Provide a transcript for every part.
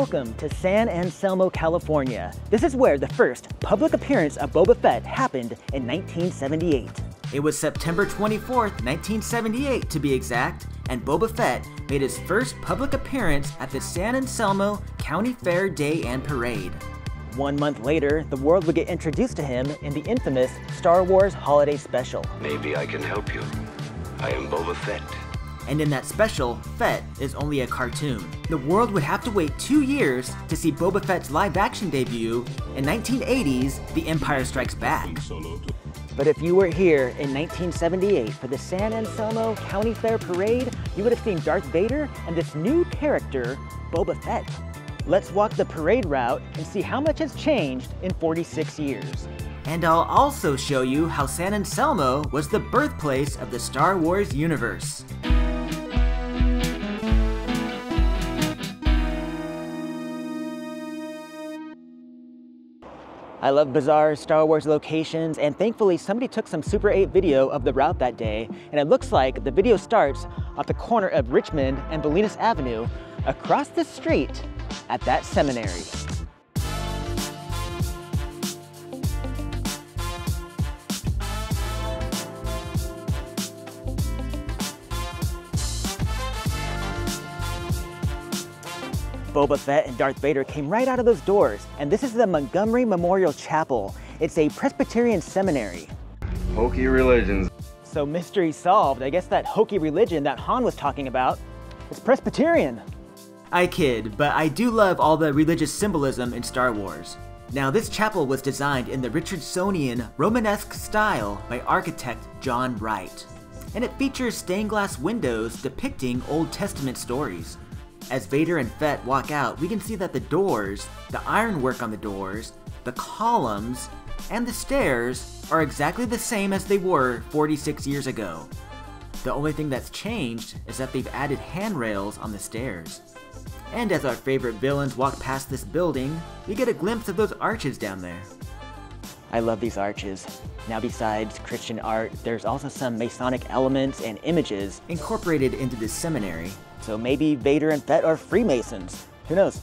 Welcome to San Anselmo, California. This is where the first public appearance of Boba Fett happened in 1978. It was September 24th, 1978 to be exact, and Boba Fett made his first public appearance at the San Anselmo County Fair Day and Parade. 1 month later, the world would get introduced to him in the infamous Star Wars Holiday Special. Maybe I can help you. I am Boba Fett. And in that special, Fett is only a cartoon. The world would have to wait 2 years to see Boba Fett's live-action debut in 1980's The Empire Strikes Back. But if you were here in 1978 for the San Anselmo County Fair Parade, you would have seen Darth Vader and this new character, Boba Fett. Let's walk the parade route and see how much has changed in 46 years. And I'll also show you how San Anselmo was the birthplace of the Star Wars universe. I love bizarre Star Wars locations, and thankfully somebody took some Super 8 video of the route that day, and it looks like the video starts off the corner of Richmond and Bolinas Avenue across the street at that seminary. Boba Fett and Darth Vader came right out of those doors, and this is the Montgomery Memorial Chapel. It's a Presbyterian seminary. Hokey religions. So mystery solved. I guess that hokey religion that Han was talking about is Presbyterian. I kid, but I do love all the religious symbolism in Star Wars. Now, this chapel was designed in the Richardsonian Romanesque style by architect John Wright, and it features stained glass windows depicting Old Testament stories. As Vader and Fett walk out, we can see that the doors, the ironwork on the doors, the columns, and the stairs are exactly the same as they were 46 years ago. The only thing that's changed is that they've added handrails on the stairs. And as our favorite villains walk past this building, we get a glimpse of those arches down there. I love these arches. Now, besides Christian art, there's also some Masonic elements and images incorporated into this seminary. So maybe Vader and Fett are Freemasons. Who knows?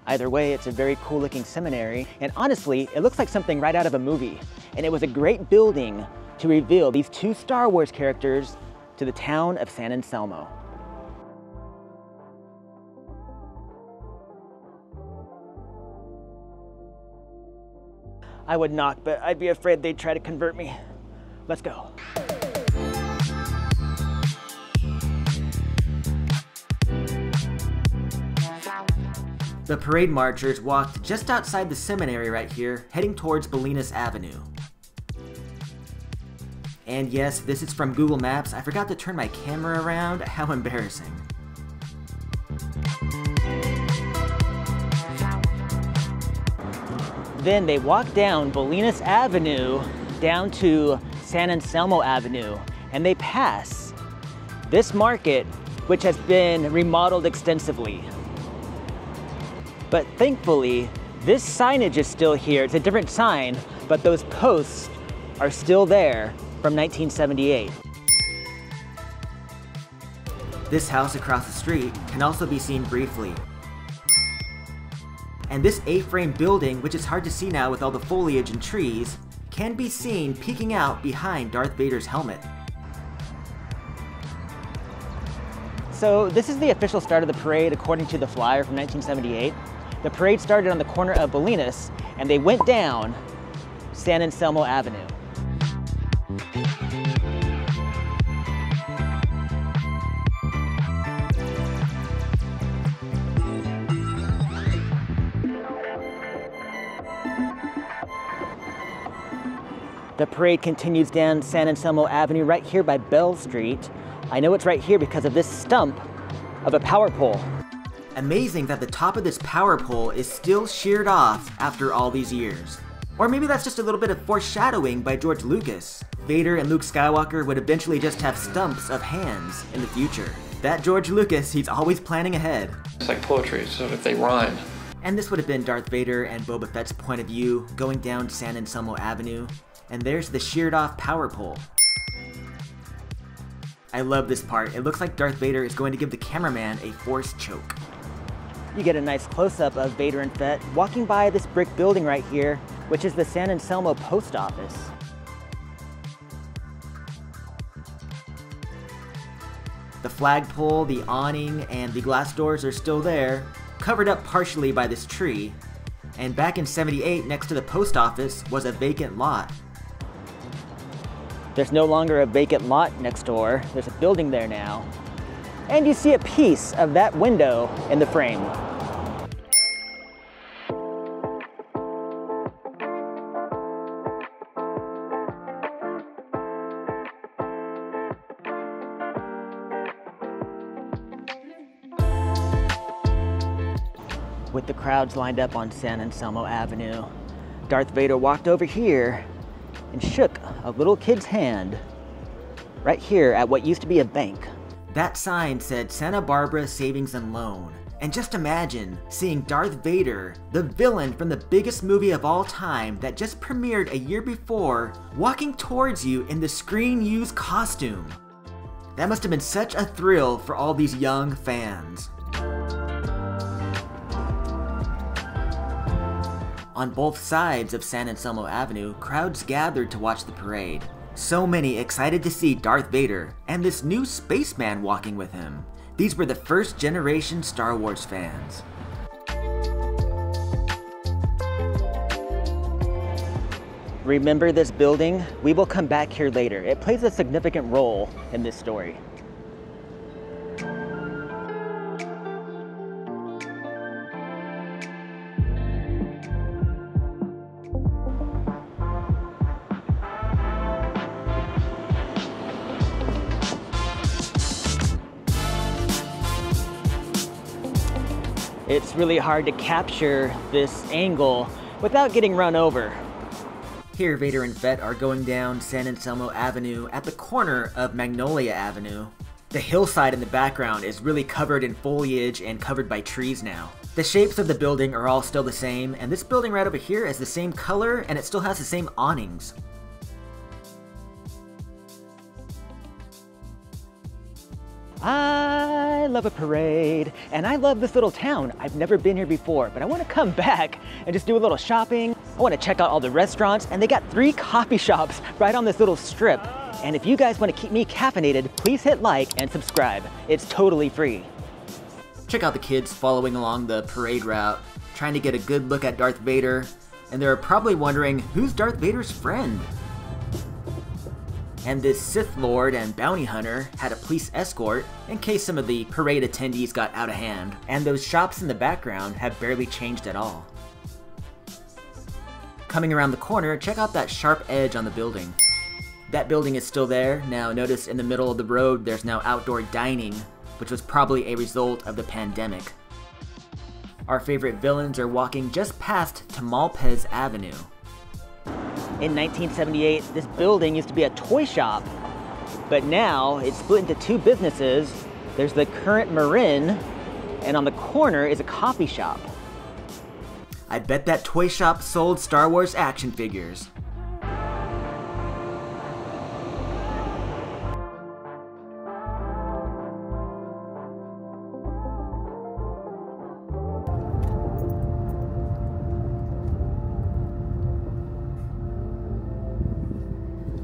Either way, it's a very cool looking seminary, and honestly, it looks like something right out of a movie. And it was a great building to reveal these two Star Wars characters to the town of San Anselmo. I would knock, but I'd be afraid they'd try to convert me. Let's go. The parade marchers walked just outside the seminary right here, heading towards Bolinas Avenue. And yes, this is from Google Maps. I forgot to turn my camera around. How embarrassing. Then they walk down Bolinas Avenue down to San Anselmo Avenue, and they pass this market, which has been remodeled extensively. But thankfully, this signage is still here. It's a different sign, but those posts are still there from 1978. This house across the street can also be seen briefly. And this A-frame building, which is hard to see now with all the foliage and trees, can be seen peeking out behind Darth Vader's helmet. So this is the official start of the parade according to the flyer from 1978. The parade started on the corner of Bolinas, and they went down San Anselmo Avenue. The parade continues down San Anselmo Avenue right here by Bell Street. I know it's right here because of this stump of a power pole. Amazing that the top of this power pole is still sheared off after all these years. Or maybe that's just a little bit of foreshadowing by George Lucas. Vader and Luke Skywalker would eventually just have stumps of hands in the future. That George Lucas, he's always planning ahead. It's like poetry, so if they rhyme. And this would have been Darth Vader and Boba Fett's point of view going down San Anselmo Avenue. And there's the sheared off power pole. I love this part. It looks like Darth Vader is going to give the cameraman a force choke. You get a nice close-up of Vader and Fett walking by this brick building right here, which is the San Anselmo post office. The flagpole, the awning, and the glass doors are still there, covered up partially by this tree. And back in '78, next to the post office was a vacant lot. There's no longer a vacant lot next door. There's a building there now. And you see a piece of that window in the frame. With the crowds lined up on San Anselmo Avenue, Darth Vader walked over here and shook a little kid's hand right here at what used to be a bank. That sign said Santa Barbara Savings and Loan. And just imagine seeing Darth Vader, the villain from the biggest movie of all time that just premiered a year before, walking towards you in the screen-used costume. That must have been such a thrill for all these young fans. On both sides of San Anselmo Avenue, crowds gathered to watch the parade. So many excited to see Darth Vader and this new spaceman walking with him. These were the first generation Star Wars fans. Remember this building? We will come back here later. It plays a significant role in this story. It's really hard to capture this angle without getting run over. Here, Vader and Fett are going down San Anselmo Avenue at the corner of Magnolia Avenue. The hillside in the background is really covered in foliage and covered by trees now. The shapes of the building are all still the same, and this building right over here is the same color and it still has the same awnings. I love a parade, and I love this little town. I've never been here before, but I want to come back and just do a little shopping. I want to check out all the restaurants, and they got 3 coffee shops right on this little strip. And if you guys want to keep me caffeinated, please hit like and subscribe. It's totally free. Check out the kids following along the parade route, trying to get a good look at Darth Vader, and they're probably wondering, who's Darth Vader's friend? And this Sith Lord and bounty hunter had a police escort in case some of the parade attendees got out of hand, and those shops in the background have barely changed at all. Coming around the corner, check out that sharp edge on the building. That building is still there. Now notice in the middle of the road there's now outdoor dining, which was probably a result of the pandemic. Our favorite villains are walking just past Tamalpais Avenue. In 1978, this building used to be a toy shop, but now it's split into 2 businesses. There's the current Marin, and on the corner is a coffee shop. I bet that toy shop sold Star Wars action figures.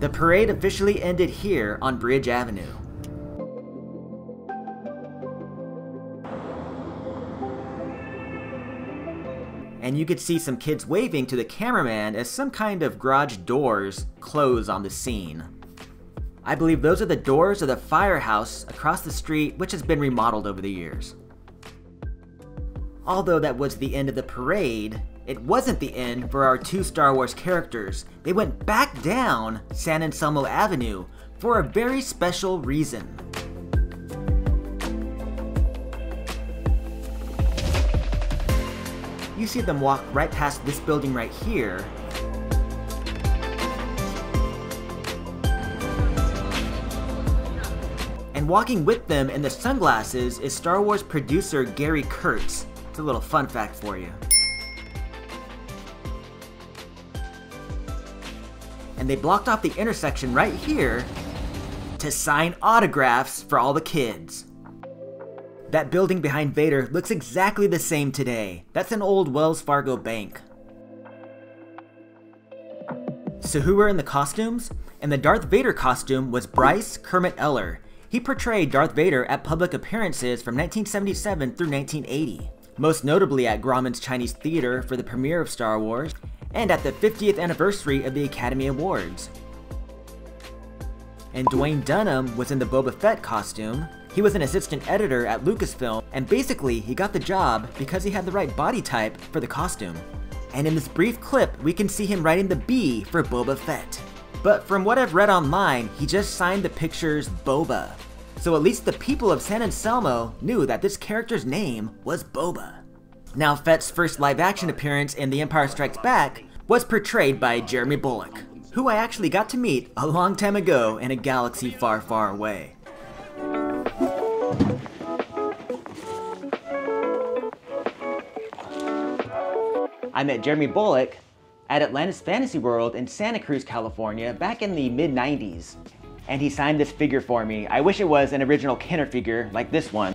The parade officially ended here on Bridge Avenue. And you could see some kids waving to the cameraman as some kind of garage doors close on the scene. I believe those are the doors of the firehouse across the street, which has been remodeled over the years. Although that was the end of the parade, it wasn't the end for our 2 Star Wars characters. They went back down San Anselmo Avenue for a very special reason. You see them walk right past this building right here. And walking with them in the sunglasses is Star Wars producer Gary Kurtz. It's a little fun fact for you. And they blocked off the intersection right here to sign autographs for all the kids. That building behind Vader looks exactly the same today. That's an old Wells Fargo bank. So who were in the costumes? And the Darth Vader costume was Bryce Kermit Eller. He portrayed Darth Vader at public appearances from 1977 through 1980. Most notably at Grauman's Chinese Theater for the premiere of Star Wars, and at the 50th anniversary of the Academy Awards. And Dwayne Dunham was in the Boba Fett costume. He was an assistant editor at Lucasfilm, and basically he got the job because he had the right body type for the costume. And in this brief clip, we can see him writing the B for Boba Fett. But from what I've read online, he just signed the pictures Boba. So at least the people of San Anselmo knew that this character's name was Boba. Now, Fett's first live-action appearance in The Empire Strikes Back was portrayed by Jeremy Bulloch, who I actually got to meet a long time ago in a galaxy far, far away. I met Jeremy Bulloch at Atlantis Fantasy World in Santa Cruz, California back in the mid-90s. And he signed this figure for me. I wish it was an original Kenner figure like this one.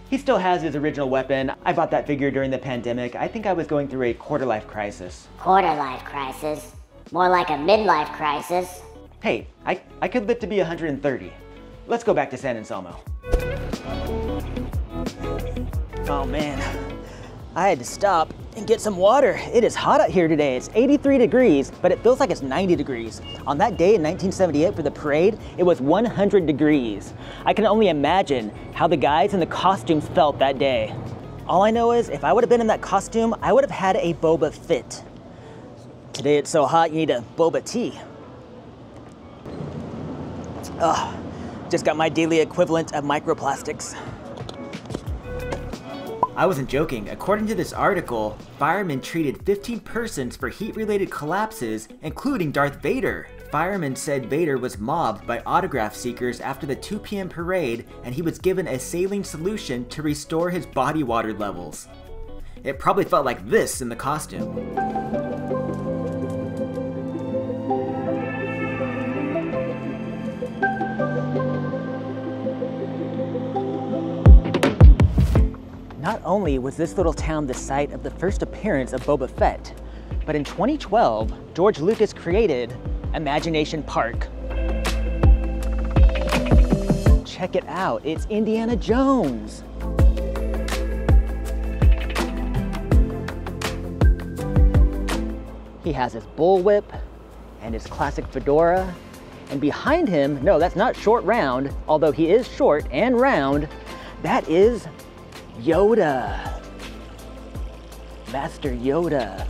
He still has his original weapon. I bought that figure during the pandemic. I think I was going through a quarter-life crisis. Quarter-life crisis? More like a midlife crisis. Hey, I could live to be 130. Let's go back to San Anselmo. Oh man, I had to stop and get some water. It is hot out here today. It's 83 degrees, but it feels like it's 90 degrees. On that day in 1978 for the parade, it was 100 degrees. I can only imagine how the guys in the costumes felt that day. All I know is if I would have been in that costume, I would have had a Boba Fett. Today it's so hot, you need a boba tea. Ugh, just got my daily equivalent of microplastics. I wasn't joking. According to this article, firemen treated 15 persons for heat-related collapses, including Darth Vader. Firemen said Vader was mobbed by autograph seekers after the 2 p.m. parade, and he was given a saline solution to restore his body water levels. It probably felt like this in the costume. Not only was this little town the site of the first appearance of Boba Fett, but in 2012, George Lucas created Imagination Park. Check it out, it's Indiana Jones. He has his bullwhip and his classic fedora, and behind him, no, that's not Short Round, although he is short and round, that is Yoda. Master Yoda.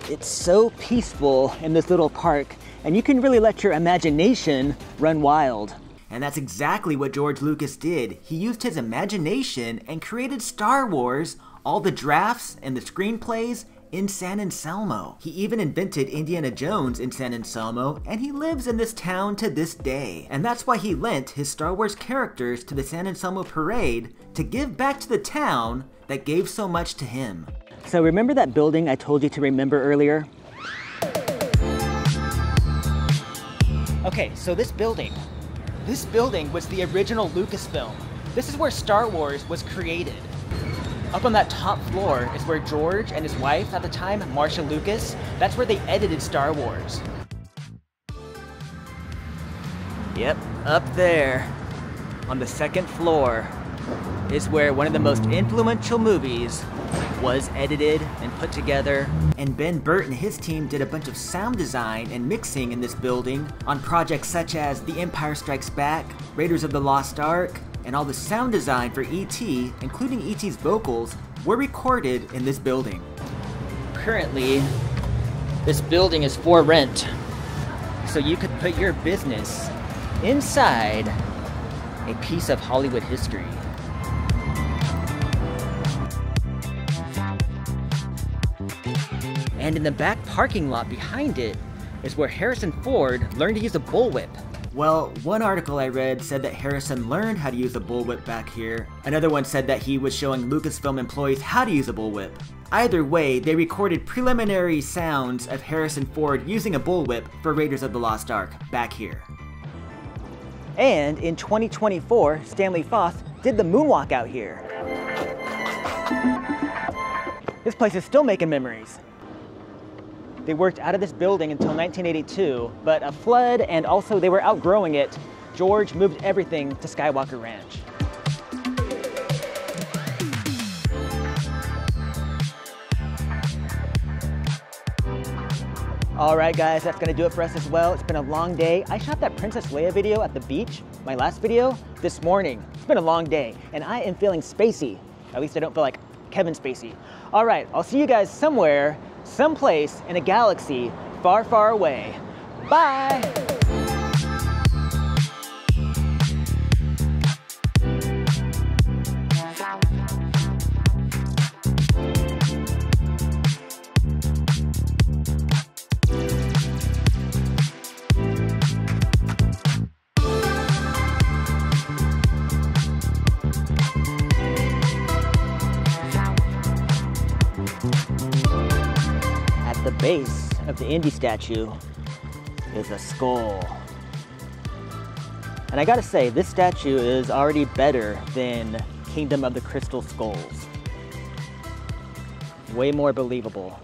It's so peaceful in this little park, and you can really let your imagination run wild. And that's exactly what George Lucas did. He used his imagination and created Star Wars, all the drafts and the screenplays, in San Anselmo. He even invented Indiana Jones in San Anselmo, and he lives in this town to this day. And that's why he lent his Star Wars characters to the San Anselmo Parade to give back to the town that gave so much to him. So remember that building I told you to remember earlier? Okay, so this building was the original Lucasfilm. This is where Star Wars was created. Up on that top floor is where George and his wife at the time, Marcia Lucas, that's where they edited Star Wars. Yep, up there, on the second floor, is where one of the most influential movies was edited and put together. And Ben Burtt and his team did a bunch of sound design and mixing in this building on projects such as The Empire Strikes Back, Raiders of the Lost Ark, and all the sound design for E.T., including E.T.'s vocals, were recorded in this building. Currently, this building is for rent, so you could put your business inside a piece of Hollywood history. And in the back parking lot behind it is where Harrison Ford learned to use a bullwhip. Well, one article I read said that Harrison learned how to use a bullwhip back here. Another one said that he was showing Lucasfilm employees how to use a bullwhip. Either way, they recorded preliminary sounds of Harrison Ford using a bullwhip for Raiders of the Lost Ark back here. And in 2024, Stanley Foss did the moonwalk out here. This place is still making memories. They worked out of this building until 1982, but a flood and also they were outgrowing it. George moved everything to Skywalker Ranch. All right, guys, that's gonna do it for us as well. It's been a long day. I shot that Princess Leia video at the beach, my last video, this morning. It's been a long day, and I am feeling spacey. At least I don't feel like Kevin Spacey. All right, I'll see you guys somewhere, someplace in a galaxy far, far away. Bye! The base of the Indy statue is a skull. And I gotta say, this statue is already better than Kingdom of the Crystal Skulls. Way more believable.